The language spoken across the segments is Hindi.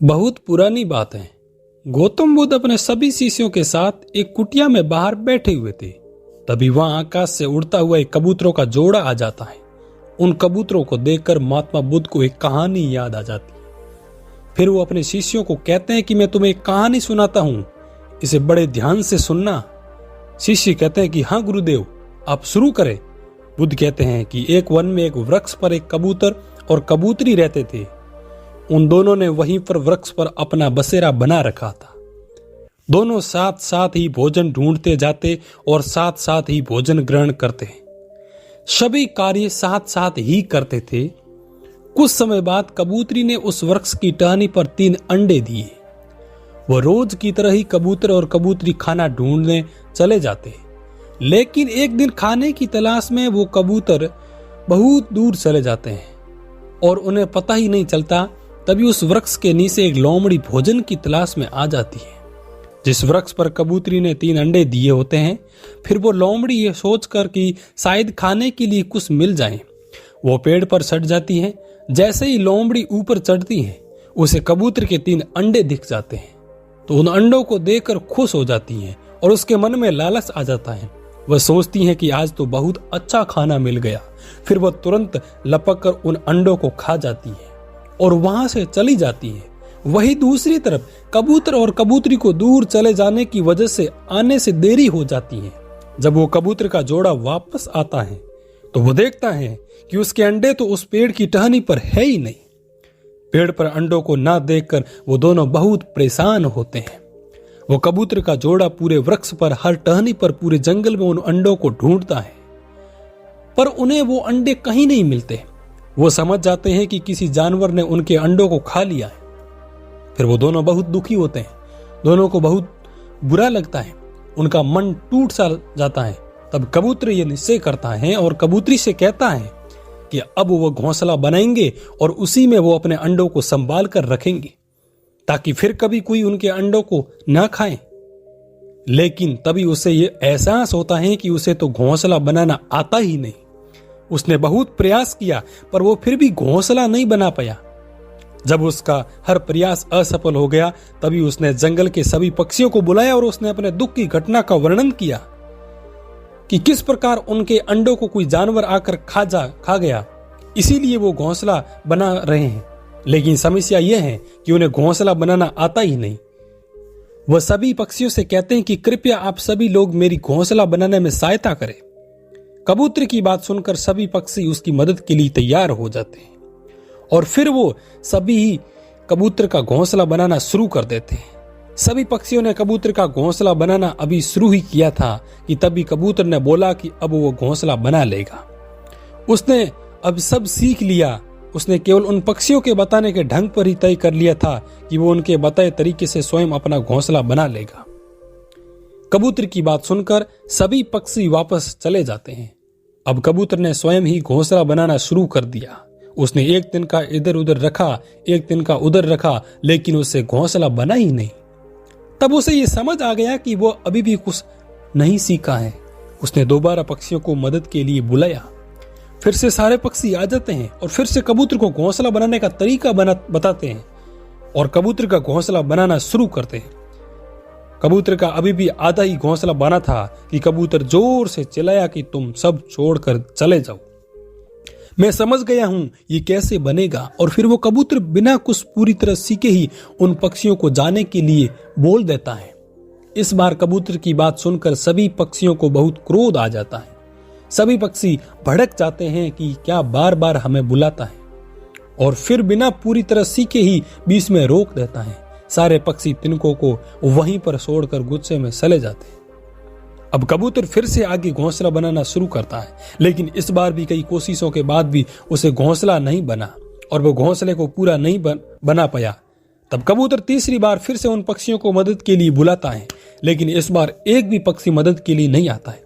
बहुत पुरानी बात है। गौतम बुद्ध अपने सभी शिष्यों के साथ एक कुटिया में बाहर बैठे हुए थे। तभी वहां आकाश से उड़ता हुआ एक कबूतरों का जोड़ा आ जाता है। उन कबूतरों को देखकर महात्मा बुद्ध को एक कहानी याद आ जाती है। फिर वो अपने शिष्यों को कहते हैं कि मैं तुम्हें एक कहानी सुनाता हूँ, इसे बड़े ध्यान से सुनना। शिष्य कहते हैं कि हाँ गुरुदेव, आप शुरू करें। बुद्ध कहते हैं कि एक वन में एक वृक्ष पर एक कबूतर और कबूतरी रहते थे। उन दोनों ने वहीं पर वृक्ष पर अपना बसेरा बना रखा था। दोनों साथ साथ ही भोजन ढूंढते जाते और साथ साथ ही भोजन ग्रहण करते। सभी कार्य साथ साथ ही करते थे। कुछ समय बाद कबूतरी ने उस वृक्ष की टहनी पर 3 अंडे दिए। वह रोज की तरह ही कबूतर और कबूतरी खाना ढूंढने चले जाते, लेकिन एक दिन खाने की तलाश में वो कबूतर बहुत दूर चले जाते हैं और उन्हें पता ही नहीं चलता। तभी उस वृक्ष के नीचे एक लोमड़ी भोजन की तलाश में आ जाती है। जिस वृक्ष पर कबूतरी ने 3 अंडे दिए होते हैं, फिर वो लोमड़ी ये सोचकर कि शायद खाने के लिए कुछ मिल जाए, वो पेड़ पर चढ़ जाती है। जैसे ही लोमड़ी ऊपर चढ़ती है, उसे कबूतर के 3 अंडे दिख जाते हैं। तो उन अंडों को देखकर खुश हो जाती है और उसके मन में लालच आ जाता है। वह सोचती है कि आज तो बहुत अच्छा खाना मिल गया। फिर वह तुरंत लपक कर उन अंडों को खा जाती है और वहां से चली जाती है। वही दूसरी तरफ कबूतर और कबूतरी को दूर चले जाने की वजह से आने से देरी हो जाती है। जब वो कबूतर का जोड़ा वापस आता है तो वो देखता है कि उसके अंडे तो उस पेड़ की टहनी पर है ही नहीं। पेड़ पर अंडों को ना देखकर वो दोनों बहुत परेशान होते हैं। वो कबूतर का जोड़ा पूरे वृक्ष पर, हर टहनी पर, पूरे जंगल में उन अंडों को ढूंढता है, पर उन्हें वो अंडे कहीं नहीं मिलते। वो समझ जाते हैं कि किसी जानवर ने उनके अंडों को खा लिया है। फिर वो दोनों बहुत दुखी होते हैं। दोनों को बहुत बुरा लगता है, उनका मन टूट सा जाता है। तब कबूतर ये निश्चय करता है और कबूतरी से कहता है कि अब वो घोंसला बनाएंगे और उसी में वो अपने अंडों को संभाल कर रखेंगे, ताकि फिर कभी कोई उनके अंडों को ना खाए। लेकिन तभी उसे ये एहसास होता है कि उसे तो घोंसला बनाना आता ही नहीं। उसने बहुत प्रयास किया, पर वो फिर भी घोंसला नहीं बना पाया। जब उसका हर प्रयास असफल हो गया, तभी उसने जंगल के सभी पक्षियों को बुलाया और उसने अपने दुख की घटना का वर्णन किया कि किस प्रकार उनके अंडों को कोई जानवर आकर खा गया, इसीलिए वो घोंसला बना रहे हैं। लेकिन समस्या यह है कि उन्हें घोंसला बनाना आता ही नहीं। वह सभी पक्षियों से कहते हैं कि कृपया आप सभी लोग मेरी घोंसला बनाने में सहायता करें। कबूतर की बात सुनकर सभी पक्षी उसकी मदद के लिए तैयार हो जाते हैं और फिर वो सभी ही कबूतर का घोंसला बनाना शुरू कर देते हैं। सभी पक्षियों ने कबूतर का घोंसला बनाना अभी शुरू ही किया था कि तभी कबूतर ने बोला कि अब वो घोंसला बना लेगा। उसने अब सब सीख लिया। उसने केवल उन पक्षियों के बताने के ढंग पर ही तय कर लिया था कि वो उनके बताए तरीके से स्वयं अपना घोंसला बना लेगा। कबूतर की बात सुनकर सभी पक्षी वापस चले जाते हैं। अब कबूतर ने स्वयं ही घोंसला बनाना शुरू कर दिया। उसने एक दिन का इधर उधर रखा, एक दिन का उधर रखा, लेकिन उससे घोंसला बना ही नहीं। तब उसे ये समझ आ गया कि वो अभी भी कुछ नहीं सीखा है। उसने दोबारा पक्षियों को मदद के लिए बुलाया। फिर से सारे पक्षी आ जाते हैं और फिर से कबूतर को घोंसला बनाने का तरीका बताते हैं और कबूतर का घोंसला बनाना शुरू करते हैं। कबूतर का अभी भी आधा ही घोंसला बना था कि कबूतर जोर से चिल्लाया कि तुम सब छोड़कर चले जाओ, मैं समझ गया हूं ये कैसे बनेगा। और फिर वो कबूतर बिना कुछ पूरी तरह सीखे ही उन पक्षियों को जाने के लिए बोल देता है। इस बार कबूतर की बात सुनकर सभी पक्षियों को बहुत क्रोध आ जाता है। सभी पक्षी भड़क जाते हैं कि क्या बार बार हमें बुलाता है, और फिर बिना पूरी तरह सीखे ही बीच में रोक देता है। सारे पक्षी तिनकों को वहीं पर छोड़कर गुस्से में चले जाते हैं। अब कबूतर फिर से आगे घोंसला बनाना शुरू करता है, लेकिन इस बार भी कई कोशिशों के बाद भी उसे घोंसला नहीं बना और वो घोंसले को पूरा नहीं बना पाया। तब कबूतर तीसरी बार फिर से उन पक्षियों को मदद के लिए बुलाता है, लेकिन इस बार एक भी पक्षी मदद के लिए नहीं आता है।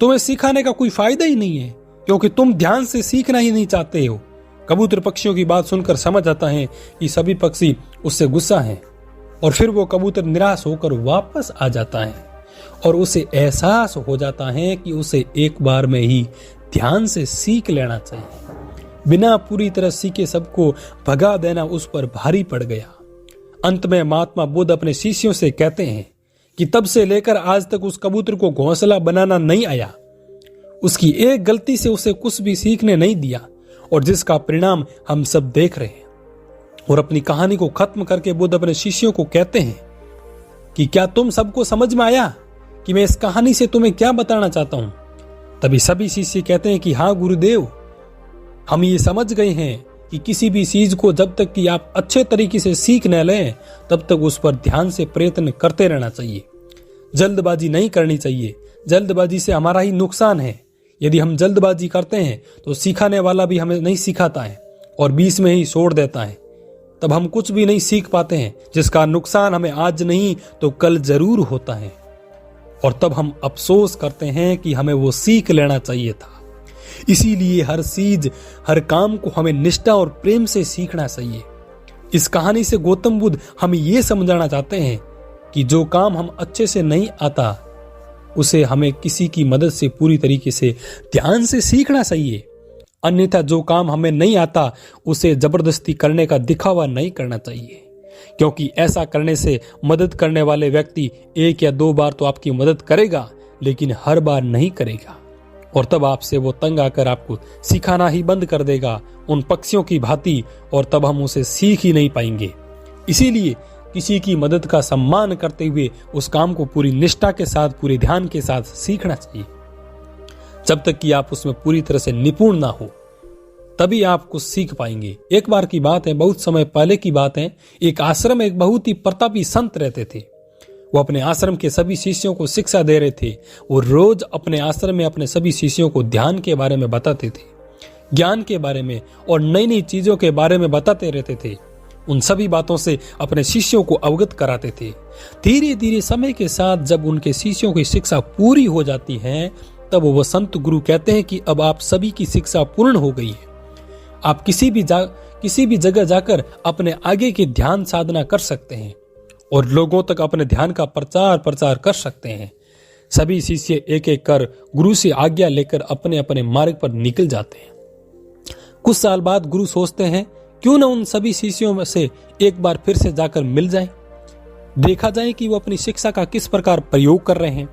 तुम्हें सिखाने का कोई फायदा ही नहीं है, क्योंकि तुम ध्यान से सीखना ही नहीं चाहते हो। कबूतर पक्षियों की बात सुनकर समझ आता है कि सभी पक्षी उससे गुस्सा हैं और फिर वो कबूतर निराश होकर वापस आ जाता है और उसे एहसास हो जाता है कि उसे एक बार में ही ध्यान से सीख लेना चाहिए। बिना पूरी तरह सीखे सबको भगा देना उस पर भारी पड़ गया। अंत में महात्मा बुद्ध अपने शिष्यों से कहते हैं कि तब से लेकर आज तक उस कबूतर को घोंसला बनाना नहीं आया। उसकी एक गलती से उसे कुछ भी सीखने नहीं दिया और जिसका परिणाम हम सब देख रहे हैं। और अपनी कहानी को खत्म करके बुद्ध अपने शिष्यों को कहते हैं कि क्या तुम सबको समझ में आया कि मैं इस कहानी से तुम्हें क्या बताना चाहता हूं? तभी सभी शिष्य कहते हैं कि हाँ गुरुदेव, हम ये समझ गए हैं कि किसी भी चीज को जब तक कि आप अच्छे तरीके से सीख न लें तब तक उस पर ध्यान से प्रयत्न करते रहना चाहिए। जल्दबाजी नहीं करनी चाहिए। जल्दबाजी से हमारा ही नुकसान है। यदि हम जल्दबाजी करते हैं तो सिखाने वाला भी हमें नहीं सिखाता है और बीच में ही छोड़ देता है। तब हम कुछ भी नहीं सीख पाते हैं, जिसका नुकसान हमें आज नहीं तो कल जरूर होता है। और तब हम अफसोस करते हैं कि हमें वो सीख लेना चाहिए था। इसीलिए हर चीज, हर काम को हमें निष्ठा और प्रेम से सीखना चाहिए। इस कहानी से गौतम बुद्ध हमें ये समझाना चाहते हैं कि जो काम हम अच्छे से नहीं आता उसे हमें किसी की मदद से पूरी तरीके से ध्यान से सीखना चाहिए। अन्यथा जो काम हमें नहीं आता उसे जबरदस्ती करने का दिखावा नहीं करना चाहिए, क्योंकि ऐसा करने से मदद करने वाले व्यक्ति एक या दो बार तो आपकी मदद करेगा लेकिन हर बार नहीं करेगा और तब आपसे वो तंग आकर आपको सिखाना ही बंद कर देगा उन पक्षियों की भांति, और तब हम उसे सीख ही नहीं पाएंगे। इसीलिए किसी की मदद का सम्मान करते हुए उस काम को पूरी निष्ठा के साथ, पूरे ध्यान के साथ सीखना चाहिए। जब तक कि आप उसमें पूरी तरह से निपुण ना हो तभी आप कुछ सीख पाएंगे। एक बार की बात है, बहुत समय पहले की बात है, एक आश्रम में एक बहुत ही प्रतापी संत रहते थे। वो अपने आश्रम के सभी शिष्यों को शिक्षा दे रहे थे। वो रोज अपने आश्रम में अपने सभी शिष्यों को ध्यान के बारे में बताते थे, ज्ञान के बारे में और नई नई चीजों के बारे में बताते रहते थे। उन सभी बातों से अपने शिष्यों को अवगत कराते थे। धीरे धीरे समय के साथ जब उनके शिष्यों की शिक्षा पूरी हो जाती है तब वो संत गुरु कहते हैं कि अब आप सभी की शिक्षा पूर्ण हो गई है। आप किसी भी जगह जाकर अपने आगे की ध्यान साधना कर सकते हैं और लोगों तक अपने ध्यान का प्रचार कर सकते हैं। सभी शिष्य एक एक कर गुरु से आज्ञा लेकर अपने अपने मार्ग पर निकल जाते हैं। कुछ साल बाद गुरु सोचते हैं क्यों न उन सभी शिष्यों में से एक बार फिर से जाकर मिल जाएं, देखा जाए कि वो अपनी शिक्षा का किस प्रकार प्रयोग कर रहे हैं,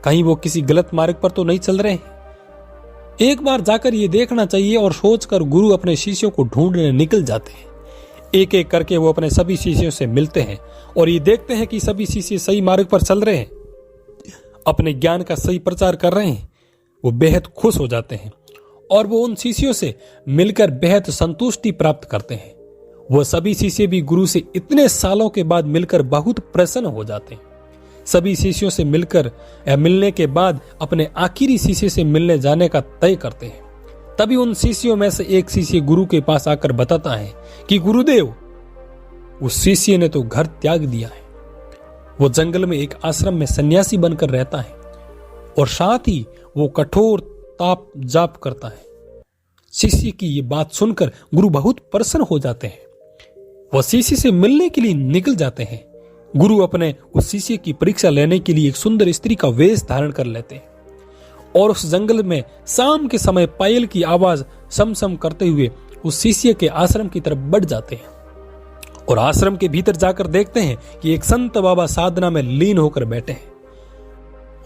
कहीं वो किसी गलत मार्ग पर तो नहीं चल रहे हैं। एक बार जाकर ये देखना चाहिए और सोचकर गुरु अपने शिष्यों को ढूंढने निकल जाते हैं। एक एक करके वो अपने सभी शिष्यों से मिलते हैं और ये देखते हैं कि सभी शिष्य सही मार्ग पर चल रहे हैं, अपने ज्ञान का सही प्रचार कर रहे हैं। वो बेहद खुश हो जाते हैं और वो उन शिष्यों से मिलकर बेहद संतुष्टि प्राप्त करते हैं। वो सभी शिष्य भी गुरु से इतने सालों के बाद मिलकर बहुत प्रसन्न हो जाते हैं। सभी शिष्यों से मिलने के बाद अपने आखिरी शिष्य से मिलने जाने का तय करते हैं। तभी उन शिष्यों में से एक शिष्य गुरु के पास आकर बताता है कि गुरुदेव, उस शिष्य ने तो घर त्याग दिया है। वो जंगल में एक आश्रम में सन्यासी बनकर रहता है और साथ ही वो कठोर ताप जाप करता है। शिष्य की ये बात सुनकर गुरु बहुत प्रसन्न हो जाते हैं। वह शिष्य से मिलने के लिए निकल जाते हैं। गुरु अपने उस शिष्य की परीक्षा लेने के लिए एक सुंदर स्त्री का वेश धारण कर लेते हैं और उस जंगल में शाम के समय पायल की आवाज समसम करते हुए उस शिष्य के आश्रम की तरफ बढ़ जाते हैं और आश्रम के भीतर जाकर देखते हैं कि एक संत बाबा साधना में लीन होकर बैठे हैं।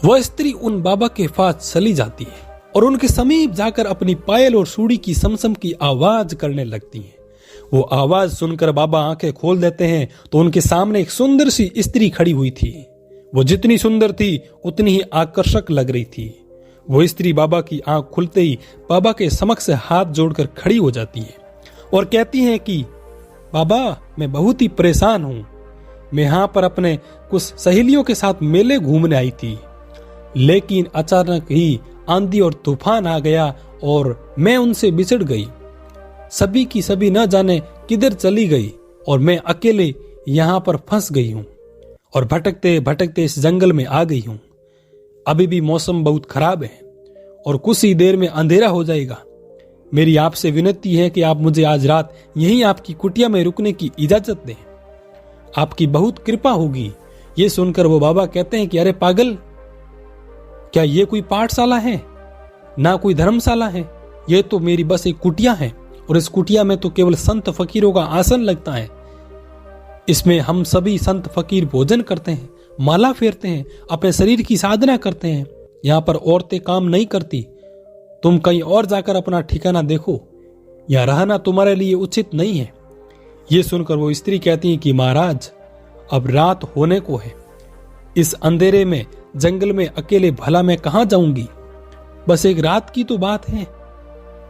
वह स्त्री उन बाबा के पास चली जाती है और उनके समीप जाकर अपनी पायल और सूड़ी की समसम की आवाज करने लगती है। वो आवाज सुनकर बाबा आंखें खोल देते हैं तो उनके सामने एक सुंदर सी स्त्री खड़ी हुई थी। वो जितनी सुंदर थी उतनी ही आकर्षक लग रही थी। वो स्त्री बाबा की आंख खुलते ही बाबा के समक्ष हाथ जोड़कर खड़ी हो जाती है और कहती है कि बाबा, मैं बहुत ही परेशान हूं। मैं यहाँ पर अपने कुछ सहेलियों के साथ मेले घूमने आई थी, लेकिन अचानक ही आंधी और तूफान आ गया और मैं उनसे बिछड़ गई। सभी की सभी न जाने किधर चली गई और मैं अकेले यहाँ पर फंस गई हूँ और भटकते भटकते इस जंगल में आ गई हूँ। अभी भी मौसम बहुत खराब है और कुछ ही देर में अंधेरा हो जाएगा। मेरी आपसे विनती है कि आप मुझे आज रात यहीं आपकी कुटिया में रुकने की इजाजत दें। आपकी बहुत कृपा होगी। ये सुनकर वो बाबा कहते हैं कि अरे पागल, क्या ये कोई पाठशाला है? ना कोई धर्मशाला है। ये तो मेरी बस एक कुटिया है और इस कुटिया में तो केवल संत फकीरों का आसन लगता है। इसमें हम सभी संत फकीर भोजन करते हैं, माला फेरते हैं, अपने शरीर की साधना करते हैं। यहाँ पर औरतें काम नहीं करती। तुम कहीं और जाकर अपना ठिकाना देखो, यहाँ रहना तुम्हारे लिए उचित नहीं है। ये सुनकर वो स्त्री कहती है कि महाराज, अब रात होने को है, इस अंधेरे में जंगल में अकेले भला मैं कहां जाऊंगी? बस एक रात की तो बात है,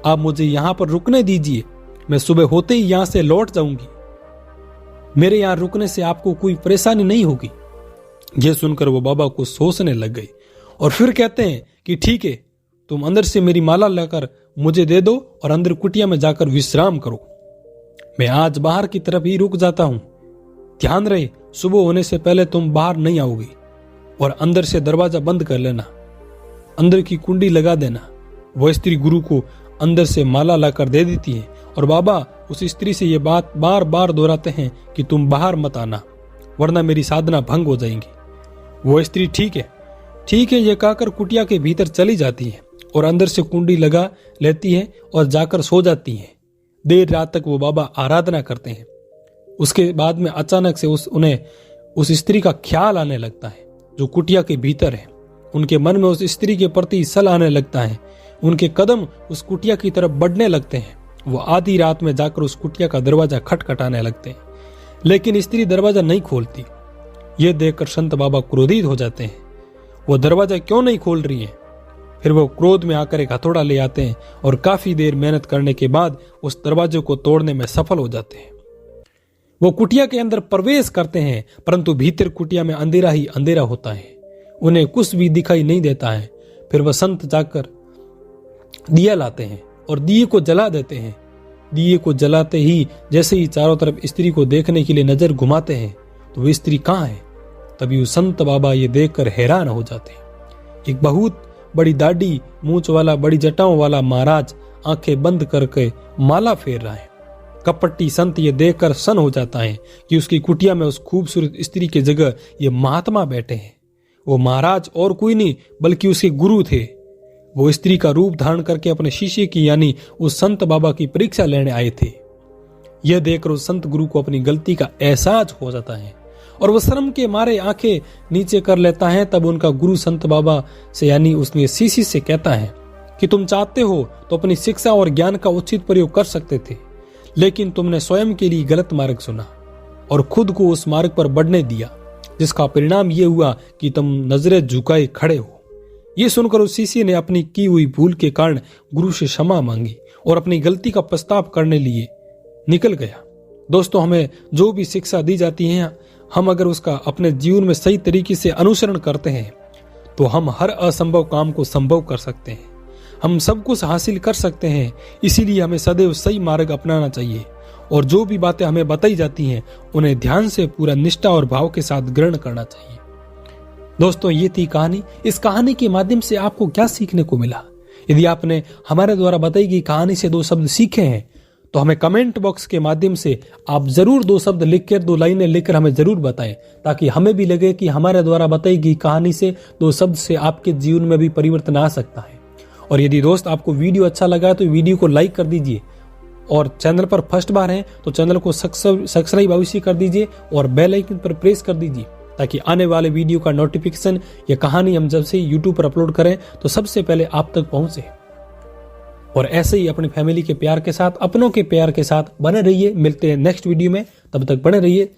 आप मुझे यहां पर रुकने दीजिए, मैं सुबह होते ही यहां से लौट जाऊंगी। मेरे यहां रुकने से आपको कोई परेशानी नहीं होगी। यह सुनकर वो बाबा को सोचने लग गई और फिर कहते हैं कि ठीक है, तुम अंदर से मेरी माला लेकर मुझे दे दो और अंदर कुटिया में जाकर विश्राम करो। मैं आज बाहर की तरफ ही रुक जाता हूं। ध्यान रहे, सुबह होने से पहले तुम बाहर नहीं आओगी और अंदर से दरवाजा बंद कर लेना, अंदर की कुंडी लगा देना। वह स्त्री गुरु को अंदर से माला लाकर दे देती है और बाबा उस स्त्री से ये बात बार बार दोहराते हैं कि तुम बाहर मत आना, वरना मेरी साधना भंग हो जाएंगी। वो स्त्री ठीक है ये कहकर कुटिया के भीतर चली जाती है और अंदर से कुंडी लगा लेती है और जाकर सो जाती है। देर रात तक वो बाबा आराधना करते हैं। उसके बाद में अचानक से उन्हें उस स्त्री का ख्याल आने लगता है जो कुटिया के भीतर है। उनके मन में उस स्त्री के प्रति सल आने लगता है। उनके कदम उस कुटिया की तरफ बढ़ने लगते हैं। वो आधी रात में जाकर उस कुटिया का दरवाजा खटखटाने लगते हैं, लेकिन स्त्री दरवाजा नहीं खोलती। ये देखकर संत बाबा क्रोधित हो जाते हैं। वो दरवाजा क्यों नहीं खोल रही है? फिर वो क्रोध में आकर एक हथौड़ा ले आते हैं और काफी देर मेहनत करने के बाद उस दरवाजे को तोड़ने में सफल हो जाते हैं। वो कुटिया के अंदर प्रवेश करते हैं, परंतु भीतर कुटिया में अंधेरा ही अंधेरा होता है। उन्हें कुछ भी दिखाई नहीं देता है। फिर वह संत जाकर दिया लाते हैं और दिए को जला देते हैं। दिए को जलाते ही जैसे ही चारों तरफ स्त्री को देखने के लिए नजर घुमाते हैं तो वह स्त्री कहाँ है? तभी वो संत बाबा ये देखकर हैरान हो जाते हैं। एक बहुत बड़ी दाढ़ी मूंछ वाला, बड़ी जटाओं वाला महाराज आंखें बंद करके माला फेर रहा है। कपटी संत ये देखकर सन हो जाता है कि उसकी कुटिया में उस खूबसूरत स्त्री की जगह ये महात्मा बैठे हैं। वो महाराज और कोई नहीं बल्कि उसके गुरु थे। वो स्त्री का रूप धारण करके अपने शिष्य की यानी उस संत बाबा की परीक्षा लेने आए थे। यह देखकर उस संत गुरु को अपनी गलती का एहसास हो जाता है और वह शर्म के मारे आंखें नीचे कर लेता है। तब उनका गुरु संत बाबा से यानी उसने शिष्य से कहता है कि तुम चाहते हो तो अपनी शिक्षा और ज्ञान का उचित प्रयोग कर सकते थे, लेकिन तुमने स्वयं के लिए गलत मार्ग चुना और खुद को उस मार्ग पर बढ़ने दिया, जिसका परिणाम यह हुआ कि तुम नजरें झुकाए खड़े हो। ये सुनकर उस शिष्य ने अपनी की हुई भूल के कारण गुरु से क्षमा मांगी और अपनी गलती का पछतावा करने लिए निकल गया। दोस्तों, हमें जो भी शिक्षा दी जाती है, हम अगर उसका अपने जीवन में सही तरीके से अनुसरण करते हैं तो हम हर असंभव काम को संभव कर सकते हैं। हम सब कुछ हासिल कर सकते हैं। इसीलिए हमें सदैव सही मार्ग अपनाना चाहिए और जो भी बातें हमें बताई जाती हैं उन्हें ध्यान से पूरा निष्ठा और भाव के साथ ग्रहण करना चाहिए। दोस्तों, ये थी कहानी। इस कहानी के माध्यम से आपको क्या सीखने को मिला? यदि आपने हमारे द्वारा बताई गई कहानी से 2 शब्द सीखे हैं तो हमें कमेंट बॉक्स के माध्यम से आप जरूर 2 शब्द लिखकर, 2 लाइनें लिखकर हमें जरूर बताएं, ताकि हमें भी लगे कि हमारे द्वारा बताई गई कहानी से 2 शब्द से आपके जीवन में भी परिवर्तन आ सकता है। और यदि दोस्त आपको वीडियो अच्छा लगा तो वीडियो को लाइक कर दीजिए और चैनल पर फर्स्ट बार हैं तो चैनल को सब्सक्राइब अवश्य कर दीजिए और बेल आइकन पर प्रेस कर दीजिए, ताकि आने वाले वीडियो का नोटिफिकेशन या कहानी हम जब से यूट्यूब पर अपलोड करें तो सबसे पहले आप तक पहुंचे। और ऐसे ही अपनी फैमिली के प्यार के साथ, अपनों के प्यार के साथ बने रहिए। मिलते हैं नेक्स्ट वीडियो में, तब तक बने रहिए।